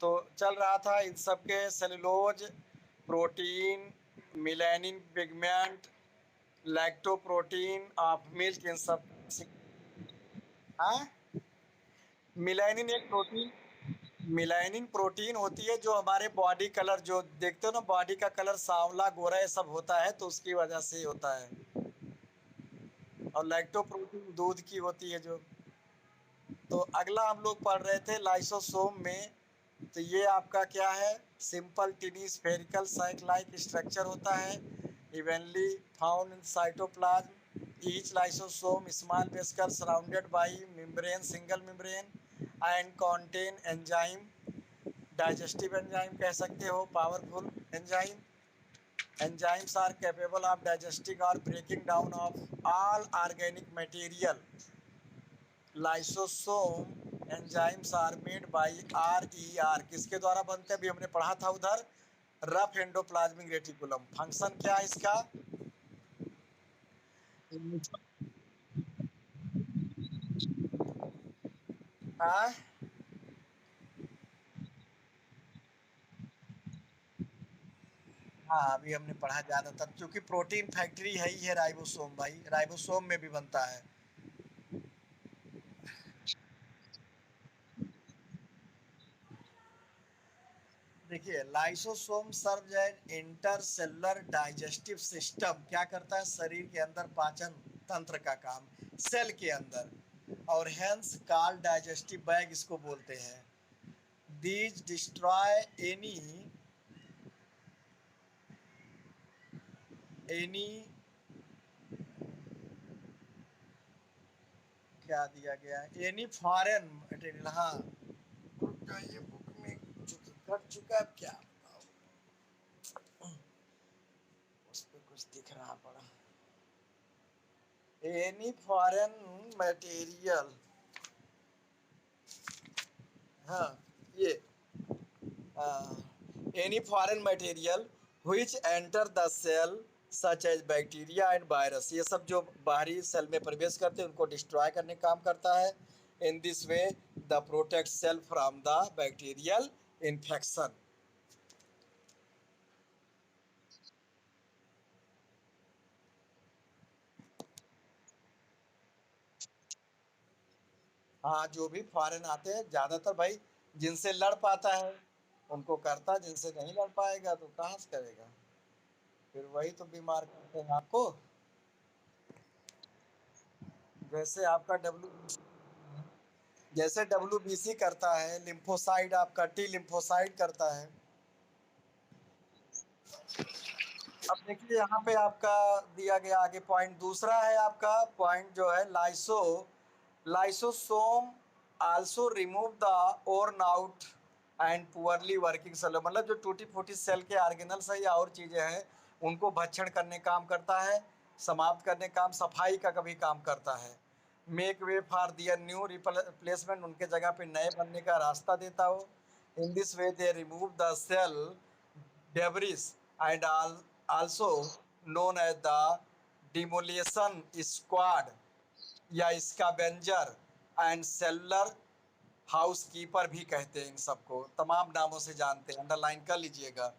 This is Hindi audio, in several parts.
तो चल रहा था इन सब के cellulose, protein, melanin pigment, lactoprotein of milk, इन सब। हाँ, मिलेनिन एक प्रोटीन, मिलेनिन प्रोटीन होती है जो हमारे बॉडी कलर, जो देखते हो ना बॉडी का कलर सांवला गोरा ये सब होता है, तो उसकी वजह से ही होता है। और लैक्टोप्रोटीन दूध की होती है जो। तो अगला हम लोग पढ़ रहे थे लाइसोसोम में। तो ये आपका क्या है, simple tiny spherical sac like structure होता है, evenly found in cytoplasm, each lysosome small vesicle surrounded by membrane, single membrane, and contain enzyme, digestive enzyme कह सकते हो, powerful enzyme. Enzymes are capable of digesting और breaking down of all organic material. Lysosome enzymes are made by RER, किसके द्वारा बनते हैं, अभी हमने पढ़ा था उधर, रफ एंडोप्लाज्मिक रेटिकुलम। फंक्शन क्या है इसका? हाँ, हाँ अभी हमने पढ़ा ज्यादातर, क्योंकि प्रोटीन फैक्ट्री है ही है राइबोसोम भाई, राइबोसोम में भी बनता है। देखिए, lysosome serve as intercellular digestive system, क्या करता है, शरीर के अंदर पाचन तंत्र का काम, सेल के अंदर, और हेंस कॉल्ड डाइजेस्टिव बैग इसको बोलते हैं। दीज डिस्ट्रॉय एनी क्या दिया गया है, एनी फॉरेन मटेरियल। हाँ, ये बुक में कट चुका है, अब क्या उस पर कुछ दिख रहा पड़ा, एनी फॉरेन मटेरियल। हाँ, ये any foreign material which enter the cell such as bacteria and virus, ये सब जो बाहरी सेल में प्रवेश करते हैं उनको डिस्ट्रॉय करने का काम करता है। In this way the protect cell from the bacterial infection. हाँ, जो भी फॉरेन आते हैं ज्यादातर भाई, जिनसे लड़ पाता है उनको करता, जिनसे नहीं लड़ पाएगा तो कहाँ से करेगा, फिर वही तो बीमार करते हैं आपको। जैसे आपका WBC करता है, लिम्फोसाइड आपका टी लिम्फोसाइड करता है। अब देखिए यहाँ पे आपका दिया गया आगे पॉइंट दूसरा है, आपका पॉइंट जो है lysosome also remove the worn out and poorly working cell, मतलब जो टूटी फूटी सेल के ऑर्गेनल्स है या और चीजें हैं उनको भक्षण करने काम करता है, समाप्त करने काम, सफाई का कभी काम करता है। Make way for their new replacement, उनके जगह पे नए बनने का रास्ता देता हो। In this way they remove the cell debris and also known as the demolition squad या स्कैवेंजर एंड सेलुलर हाउसकीपर भी कहते हैं, इन सबको तमाम नामों से जानते हैं, अंडरलाइन कर लीजिएगा।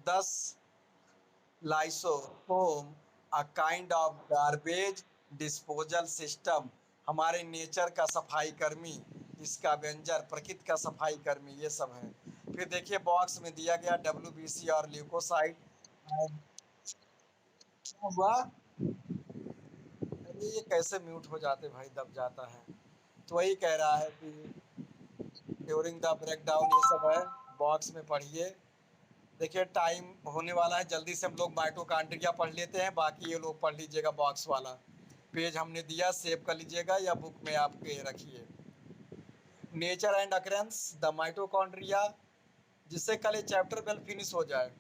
10 lysosome a kind of garbage disposal system, हमारे नेचर का सफाई कर्मी, इसका व्यंजर प्रकृति का सफाई कर्मी, ये सब है। फिर देखिए बॉक्स में दिया गया WBC और ल्यूकोसाइड। हुआ, अरे ये कैसे म्यूट हो जाते भाई, दब जाता है। तो वही कह रहा है कि ड्यूरिंग द ब्रेकडाउन ये सब है, बॉक्स में पढ़िए। देखिए टाइम होने वाला है, जल्दी से हम लोग माइटोकॉन्ड्रिया पढ़ लेते हैं, बाकी ये लोग पढ़ लीजिएगा, बॉक्स वाला पेज हमने दिया, सेव कर लीजिएगा या बुक में आपके रखिए। Nature and occurrence the mitochondria, जिससे कल ये चैप्टर वेल फिनिश हो जाए।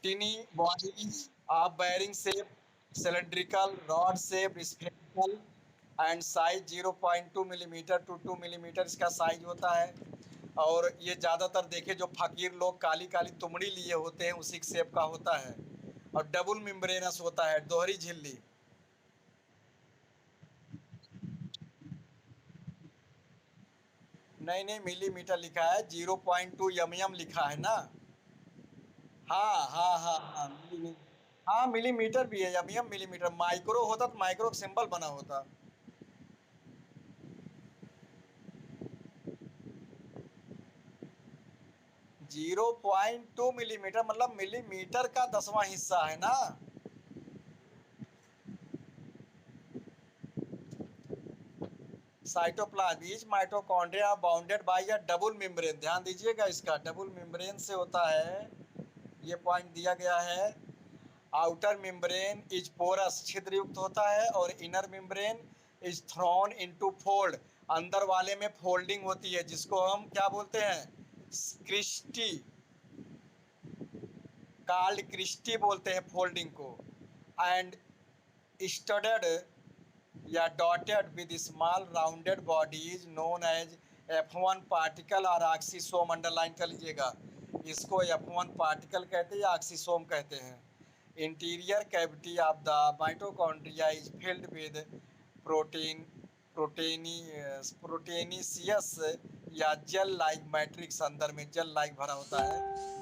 Tiny body of varying shape, cylindrical rod shape, spherical and size 0.2 millimetre to 2 millimetre इसका साइज होता है। और ये ज़्यादातर देखे जो फकीर लोग काली काली तुमड़ी लिए होते हैं उसी शेप का होता है, और डबल मेम्ब्रेनस होता है, दोहरी झिल्ली। नहीं नहीं, मिलीमीटर लिखा है, 0.2 mm लिखा है ना। हाँ हाँ हाँ हाँ, मिलीमीटर, हाँ मिलीमीटर भी है, mm मिलीमीटर, माइक्रो होता तो माइक्रो सिंबल बना होता। 0.2 मिलीमीटर मतलब मिलीमीटर का 10वां हिस्सा है ना। Cytoplasm is mitochondria bounded by a double membrane, ध्यान दीजिएगा इसका, डबल मेम्ब्रेन से होता है, ये पॉइंट दिया गया है। आउटर मेम्ब्रेन इज पोरस, छिद्र युक्त होता है, और inner membrane is throne into fold, अंदर वाले में फोल्डिंग होती है, जिसको हम क्या बोलते हैं, क्रिस्टी, कार्ड क्रिस्टी बोलते हैं फोल्डिंग को। एंड स्टडेड या dotted with small rounded bodies known as F1 particle और ऑक्सीसोम, अंडरलाइन कर लीजिएगा, इसको F1 पार्टिकल कहते हैं या ऑक्सीसोम कहते हैं। Interior cavity of the mitochondria is filled with protein protein proteinaceous या जेल लाइक मैट्रिक्स, अंदर में जेल लाइक भरा होता है,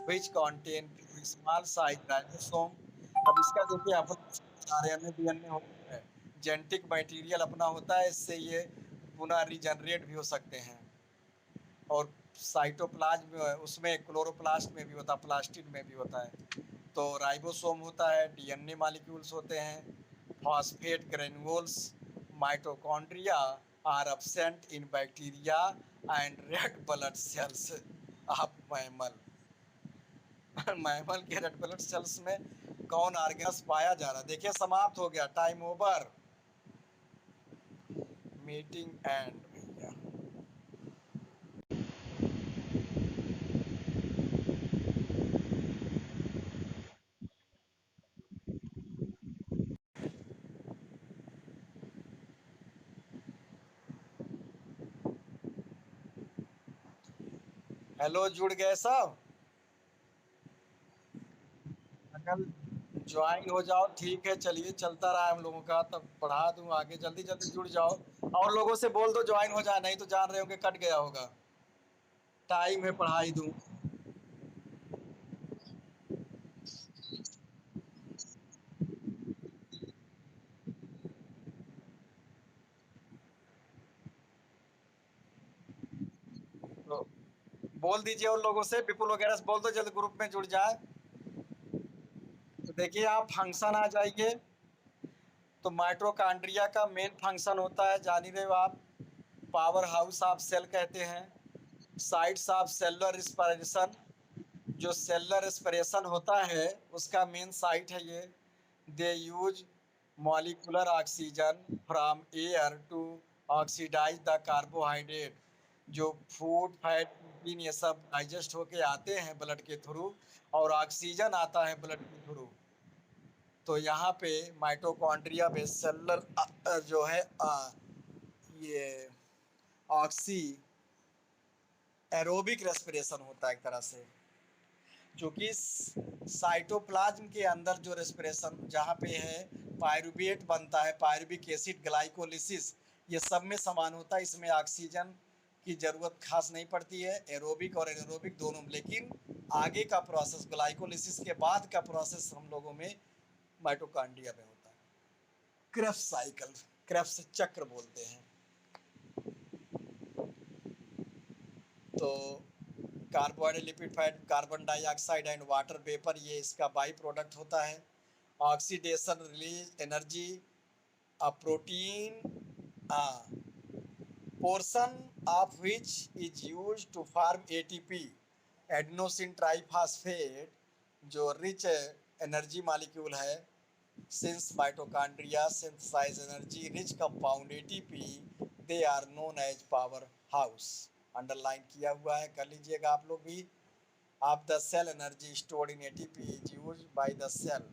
विच कॉन्टेन स्मॉल साइज राइबोसोम। अब इसका देखिए, अपन आरएनए डीएनए होता है, जेनेटिक मटेरियल अपना होता है, इससे ये पुनः रिजनरेट भी हो सकते हैं। और साइटोप्लाज्म उसमें क्लोरोप्लास्ट में भी होता है, प्लास्टिड में भी होता है। तो राइबोसोम होता है, डीएनए मॉलिक्यूल्स होते हैं, phosphate granules, mitochondria are absent in bacteria and red blood cells of mammal. Mammal के रेड ब्लड सेल्स में कौन ऑर्गेनस पाया जा रहा है? देखिए समाप्त हो गया, टाइम ओवर, मीटिंग एंड भैया। हेलो, जुड़ गए सब? अगर ज्वाइन हो जाओ ठीक है, चलिए चलता रहा हम लोगों का, तब पढ़ा दूं आगे, जल्दी जल्दी जुड़ जाओ। और लोगों से बोल दो ज्वाइन हो जाए, नहीं तो जान रहे हो कि कट गया होगा, टाइम है पढ़ाई दूं। तो बोल दीजिए उन लोगों से, विपुल वगैरह से बोल दो जल्दी ग्रुप में जुड़ जाए। तो देखिए आप फंक्शन आ जाइए। तो माइटोकॉन्ड्रिया का मेन फंक्शन होता है, जान ही रहे हो आप, पावर हाउस ऑफ सेल कहते हैं, साइट्स ऑफ सेलुलर रिस्पिरेशन, जो सेलुलर रेस्पिरेशन होता है उसका मेन साइट है ये। They use molecular oxygen from air to oxidise the carbohydrate, जो फूड फैट प्रोटीन ये सब डाइजेस्ट होके आते हैं ब्लड के थ्रू, और ऑक्सीजन आता है ब्लड के थ्रू। तो यहाँ पे माइटोकॉन्ड्रिया में सेलुलर जो है ये ऑक्सी एरोबिक रेस्पिरेशन होता है एक तरह से, क्योंकि साइटोप्लाज्म के अंदर जो रेस्पिरेशन जहाँ पे है पायरुवेट बनता है, पायरुविक एसिड, ग्लाइकोलिसिस, ये सब में समान होता है, इसमें ऑक्सीजन की ज़रूरत खास नहीं पड़ती है, एरोबिक और एरोबिक दोनों में। लेकिन आगे का प्रोसेस, ग्लाइकोलिसिस के बाद का प्रोसेस हम लोगों में माइटोकॉन्ड्रिया में होता है, क्रेब्स साइकिल, क्रेब्स चक्र बोलते हैं। तो carbohydrate, lipid, fat, carbon dioxide and water vapour, ये इसका बाई प्रोडक्ट होता है। Oxidation release energy a protein portion of which is use to form ATP, adenosine triphosphate, जो रिच एनर्जी मॉलिक्यूल है। Since mitochondria synthesise energy rich compound ATP, they are known as power house, underline किया हुआ है, कर लीजिएगा आप लोग भी। Of the cell energy stored in ATP is used by the cell,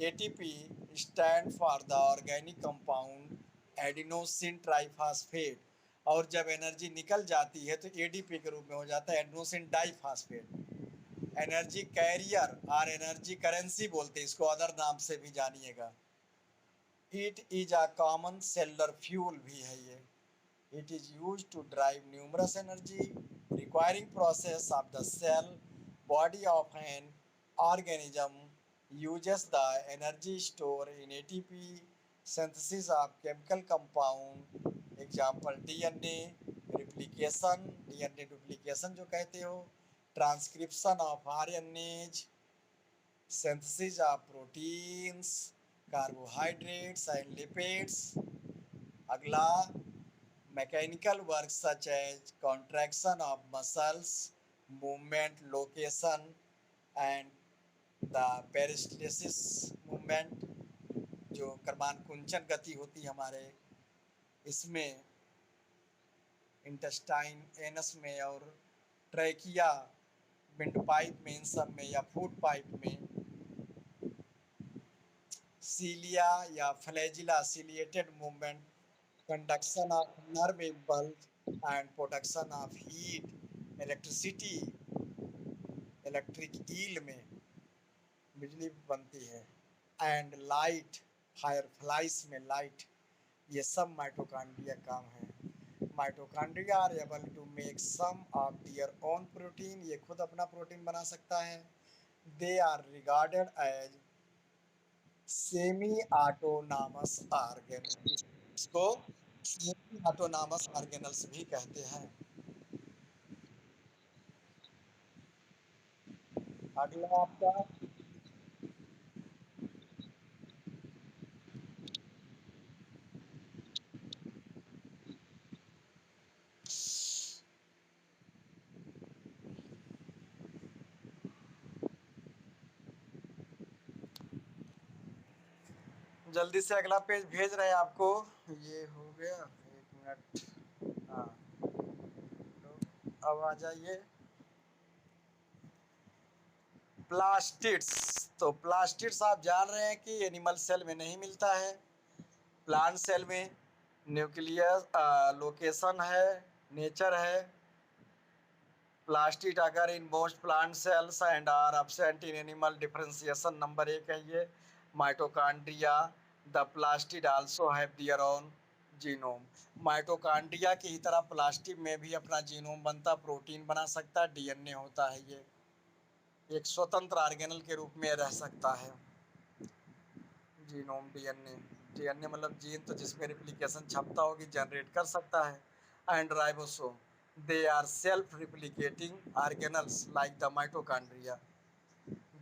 ATP stand for the organic compound adenosine triphosphate, और जब एनर्जी निकल जाती है तो एडीपी के रूप में हो जाता है एडिनोसिन डाइफॉस्फेट। एनर्जी कैरियर और एनर्जी करेंसी बोलते हैं इसको, अदर नाम से भी जानिएगा। It is a common cellular fuel भी है ये, It is used to drive numerous energy requiring process of the cell body of an organism uses the energy stored in ATP synthesis of chemical compound. Example DNA replication, DNA duplication जो कहते हो, transcription of RNAs, synthesis of proteins, carbohydrates and lipids. अगला mechanical work such as contraction of muscles, movement, location and the peristalsis movement, जो कर्मान कुंचन गति होती है हमारे इसमें इंटेस्टाइन एनस में और ट्रैकिया विंड पाइप में, इन सब में, या फूड पाइप में सीलिया या flagella ciliated movement, conduction of nerve impulse and production of heat, electricity, electric eel में बिजली बनती है, एंड लाइट, फायरफ्लाइज में लाइट, ये सब माइटोकॉन्ड्रिया काम है। Mitochondria are able to make some of their own protein, ये खुद अपना प्रोटीन बना सकता है। They are regarded as semi autonomous organelles, इसको सेमी ऑटोनॉमस ऑर्गेनल्स भी कहते हैं। अगला आपका जल्दी से अगला पेज भेज रहे हैं आपको, ये हो गया, एक मिनट, हाँ तो अब आ जाइए प्लास्टिड्स। तो प्लास्टिड्स आप जान रहे हैं कि एनिमल सेल में नहीं मिलता है, प्लांट सेल में न्यूक्लियस लोकेशन है, नेचर है। प्लास्टिड अगर in most plant cells and are absent in animal differentiation, number 1 है ये mitochondria. The plastid also have their own genome, mitochondria की ही तरह प्लास्टिड में भी अपना जीनोम बनता, प्रोटीन बना सकता, डीएनए होता है, ये एक स्वतंत्र ऑर्गेनल के रूप में रह सकता है। जीनोम डीएनए, डीएनए मतलब जीन, तो जिसमें रिप्लिकेशन क्षमता होगी, जनरेट कर सकता है। And ribosome, they are self-replicating organelles like the mitochondria.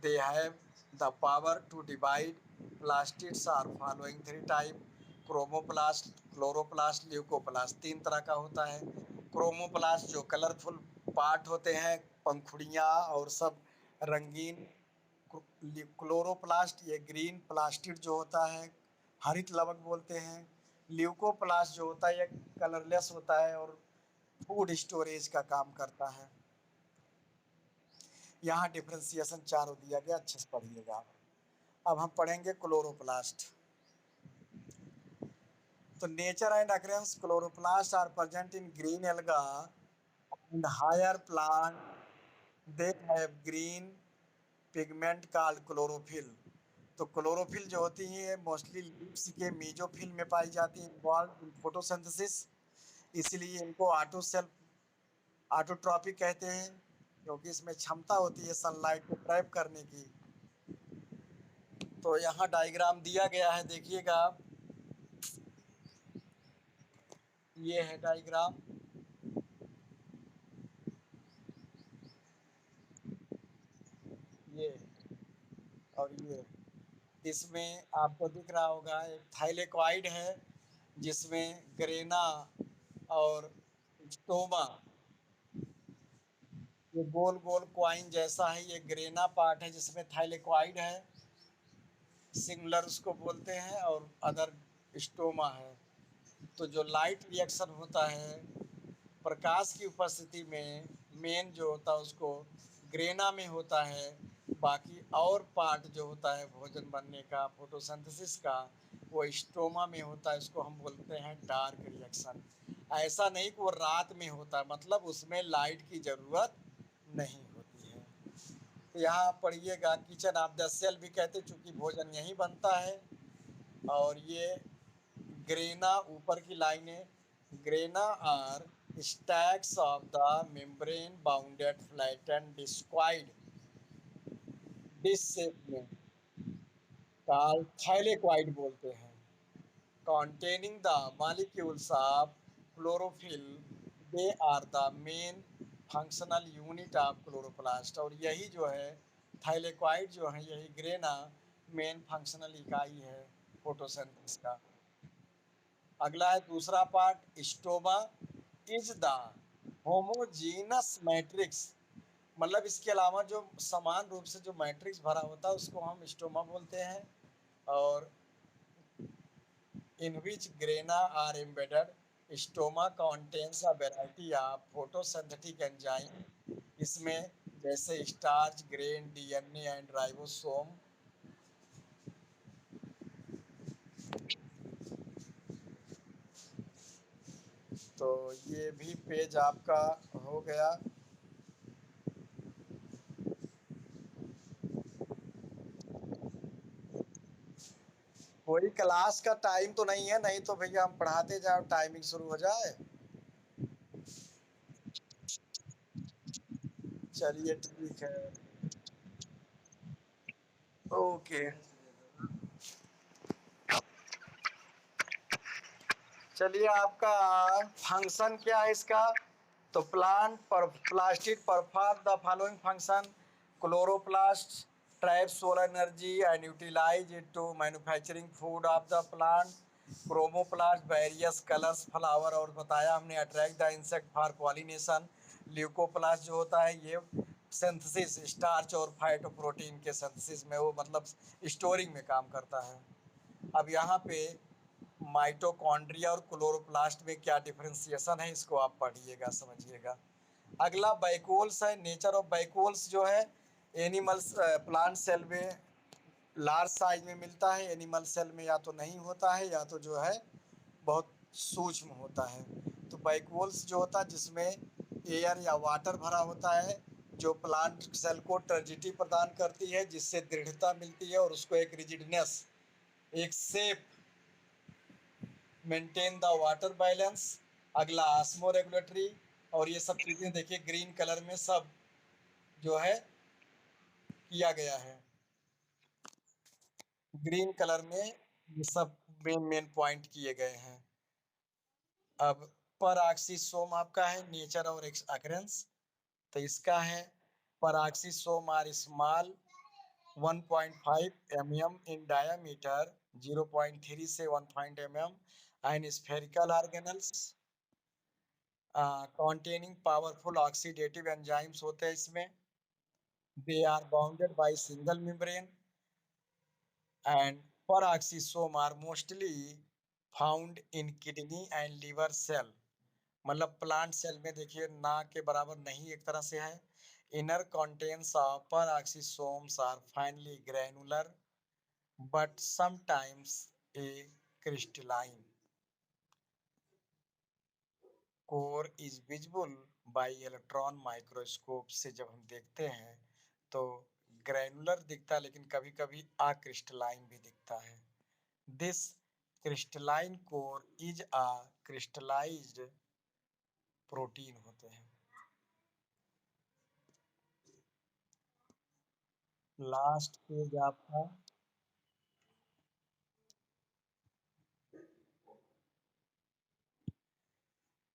They have the power to divide. Plastids are following 3 type: chromoplast, chloroplast, leucoplast. 3 तरह का होता है। क्रोमोप्लास्ट जो कलरफुल पार्ट होते हैं, पंखुड़ियाँ और सब रंगीन। क्लोरोप्लास्ट ये ग्रीन प्लास्टिड जो होता है, हरित लवक बोलते हैं। ल्यूकोप्लास्ट जो होता है ये कलरलेस होता है और फूड स्टोरेज का काम करता है। यहाँ डिफरेंशिएशन चारों दिया गया, अच्छे से पढ़िएगा। अब हम पढ़ेंगे क्लोरोप्लास्ट। तो nature and occurrence, chloroplast are present in green alga and higher plant, they have green pigment called chlorophyll. तो क्लोरोफिल जो होती है मोस्टली लीव्स के मीजोफिल में पाई जाती है, इन्वॉल्व इन फोटोसिंथेसिस, इसलिए इनको ऑटोट्रॉपिक कहते हैं, क्योंकि इसमें क्षमता होती है सनलाइट को ट्रैप करने की। तो यहाँ डायग्राम दिया गया है, देखिएगा आप, ये है डायग्राम, ये और ये। इसमें आपको दिख रहा होगा एक थाइलेकॉइड है जिसमें ग्रेना और स्टोमा, ये गोल गोल क्वाइन जैसा है, ये ग्रेना पार्ट है जिसमें थाइलेकॉइड है, सिंगुलर उसको बोलते हैं, और अदर स्टोमा है। तो जो लाइट रिएक्शन होता है प्रकाश की उपस्थिति में, मेन जो होता है उसको ग्रेना में होता है, बाकी और पार्ट जो होता है भोजन बनने का, फोटोसिंथेसिस का, वो स्टोमा में होता है, इसको हम बोलते हैं डार्क रिएक्शन। ऐसा नहीं कि वो रात में होता है, मतलब उसमें लाइट की ज़रूरत नहीं होती है। तो यहाँ पढ़िएगा, किचन ऑफ द सेल भी कहते हैं चूँकि भोजन यहीं बनता है। और ये ग्रेना ऊपर की लाइनें, Grana are stacks of the membrane bounded flattened discoid dish shape में काल थाइलेक्वाइड बोलते हैं containing the molecules of chlorophyll. They are the main functional unit of chloroplast. और यही जो है थाइलेक्वाइड जो है यही ग्रेना मेन फंक्शनल इकाई है फोटोसिंथेसिस का। अगला है दूसरा part stoma is the homogeneous matrix, मतलब इसके अलावा जो समान रूप से जो मैट्रिक्स भरा होता है उसको हम स्टोमा बोलते हैं। और in which grana are embedded. Stoma contains a variety of photosynthetic enzyme. इसमें जैसे starch, grain, DNA and ribosome. तो ये भी पेज आपका हो गया। कोई क्लास का टाइम तो नहीं है, नहीं तो भैया हम पढ़ाते जाओ टाइमिंग शुरू हो जाए। चलिए ठीक है, ओके। चलिए आपका फंक्शन क्या है इसका, तो प्लांट पर plastid perform the following function. Chloroplast trap solar energy and utilise it to manufacturing food of the plant. Chromoplast various colours flower, और बताया हमने attract the insect for pollination. Leucoplast जो होता है ये सिंथेसिस स्टार्च और फाइटोप्रोटीन के सिंथेसिस में वो मतलब स्टोरिंग में काम करता है। अब यहाँ पे माइटोकॉन्ड्रिया और क्लोरोप्लास्ट में क्या डिफरेंशिएशन है इसको आप पढ़िएगा समझिएगा। अगला बैकोल्स है। नेचर ऑफ बैकोल्स जो है एनिमल्स प्लांट सेल में लार्ज साइज में मिलता है, एनिमल सेल में या तो नहीं होता है या तो जो है बहुत सूक्ष्म होता है। तो बैकोल्स जो होता है जिसमें एयर या वाटर भरा होता है, जो प्लांट सेल को टर्जिटी प्रदान करती है जिससे दृढ़ता मिलती है और उसको एक रिजिडनेस, एक shape, maintain the water balance. अगला आस्मो रेगुलेटरी, और ये सब चीजें देखिए ग्रीन कलर में सब जो है किया गया है, ग्रीन कलर में ये सब मेन मेन पॉइंट किए गए हैं। अब पराक्सीसोम आपका है नेचर और अकरेंस, तो इसका है पराक्सीसोम are small 1.5 mm in diameter, 0.3 से 1 mm, and spherical organelles containing powerful oxidative enzymes होते हैं इसमें। They are bounded by single membrane and peroxisome are mostly found in kidney and liver cell। मतलब प्लांट सेल में देखिए ना के बराबर नहीं एक तरह से है। Inner contents of peroxisomes are finely granular but sometimes a crystalline core is visible bye electron microscope से जब हम देखते हैं तो ग्रैनुलर दिखता है लेकिन कभी कभी अक्रिस्टलाइन भी दिखता है। This crystalline core is a crystallised protein होते हैं। लास्ट पेज आपका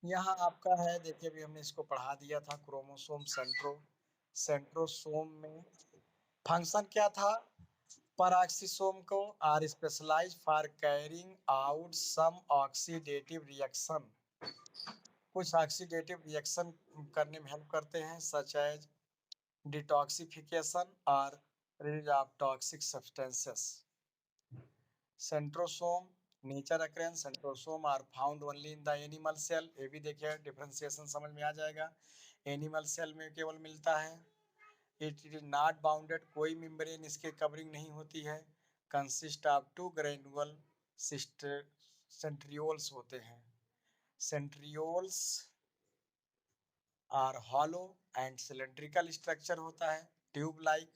यहाँ आपका है, देखिए अभी हमने इसको पढ़ा दिया था। क्रोमोसोम सेंट्रोसोम में फंक्शन क्या था, पराक्सीसोम को are specialise for carrying out some oxidative reaction, कुछ ऑक्सीडेटिव रिएक्शन करने में हेल्प करते हैं सच एज डिटॉक्सिफिकेशन और release of toxic substances. Centrosome nature occurrence centrosome are found only in the animal cell, ये भी देखिए डिफरेंशिएशन समझ में आ जाएगा, एनिमल सेल में केवल मिलता है। इट इज नॉट बाउंडेड, कोई मेम्ब्रेन इसके कवरिंग नहीं होती है। Consist of two granular centrioles होते हैं। Centrioles are hollow and cylindrical structure होता है, tube like,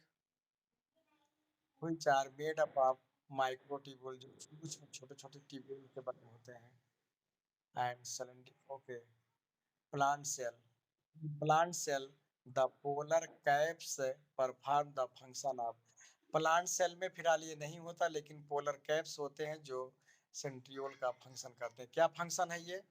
which are made up of microtubule, जो कुछ छोटे छोटे ट्यूब्यूल के बने होते हैं। and okay, plant cell. Plant cell, the polar caps perform the function of. Plant cell में फिलहाल ये नहीं होता, लेकिन पोलर कैप्स होते हैं जो सेंट्रियोल का फंक्शन करते हैं। क्या फंक्शन है ये?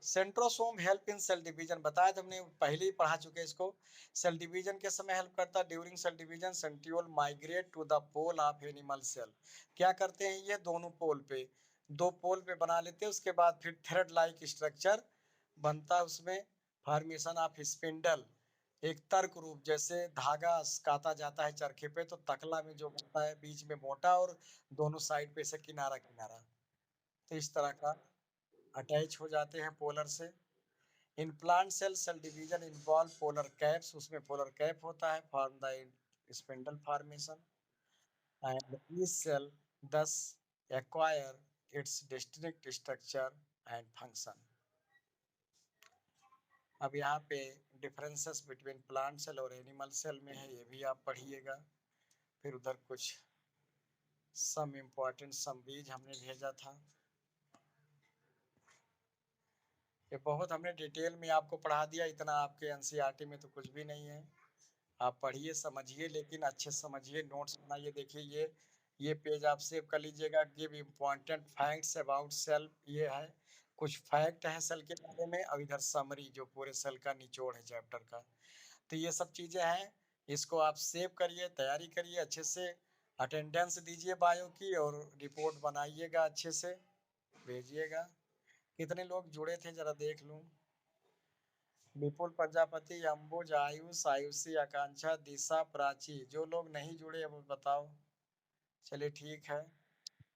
Centrosome help in cell division, बताया था हमने, पहले ही पढ़ा चुके हैं इसको। सेल डिवीजन के समय हेल्प करता है। During cell division centriole migrate to the pole of animal cell. क्या करते हैं ये? दोनों पोल पे, दो पोल पे बना लेते हैं, उसके बाद फिर थ्रेड लाइक स्ट्रक्चर बनता है उसमें, फॉर्मेशन ऑफ स्पिंडल, एक तर्क रूप, जैसे धागा काता जाता है चरखे पे तो तकला में जो बनता है, बीच में मोटा और दोनों साइड पे से किनारा किनारा, तो इस तरह का अटैच हो जाते हैं पोलर से। In plant cell cell division involve polar caps, उसमें पोलर कैप होता है, form the spindle formation, and each cell thus acquire its distinct structure and function। अब यहाँ पे डिफरेंसेस बिटवीन प्लांट सेल और एनिमल सेल में है, ये भी आप पढ़िएगा। फिर उधर कुछ सम इम्पोर्टेंट सम बीज हमने भेजा था, ये बहुत हमने डिटेल में आपको पढ़ा दिया, इतना आपके एनसीईआरटी में तो कुछ भी नहीं है। आप पढ़िए समझिए, लेकिन अच्छे से समझिए, नोट्स बनाइए। देखिए ये पेज आप सेव कर लीजिएगा। Give important facts about cell, ये है कुछ फैक्ट है सेल के बारे में, और इधर समरी जो पूरे सेल का निचोड़ है चैप्टर का। तो ये सब चीजें हैं, इसको आप सेव करिए, तैयारी करिए अच्छे से, अटेंडेंस दीजिए बायो की, और रिपोर्ट बनाइएगा अच्छे से, भेजिएगा। कितने लोग जुड़े थे जरा देख लूं। विपुल प्रजापति, अंबुज, आयुष, आयुषी, आकांक्षा, दिशा, प्राची। जो लोग नहीं जुड़े वो बताओ। चलिए ठीक है।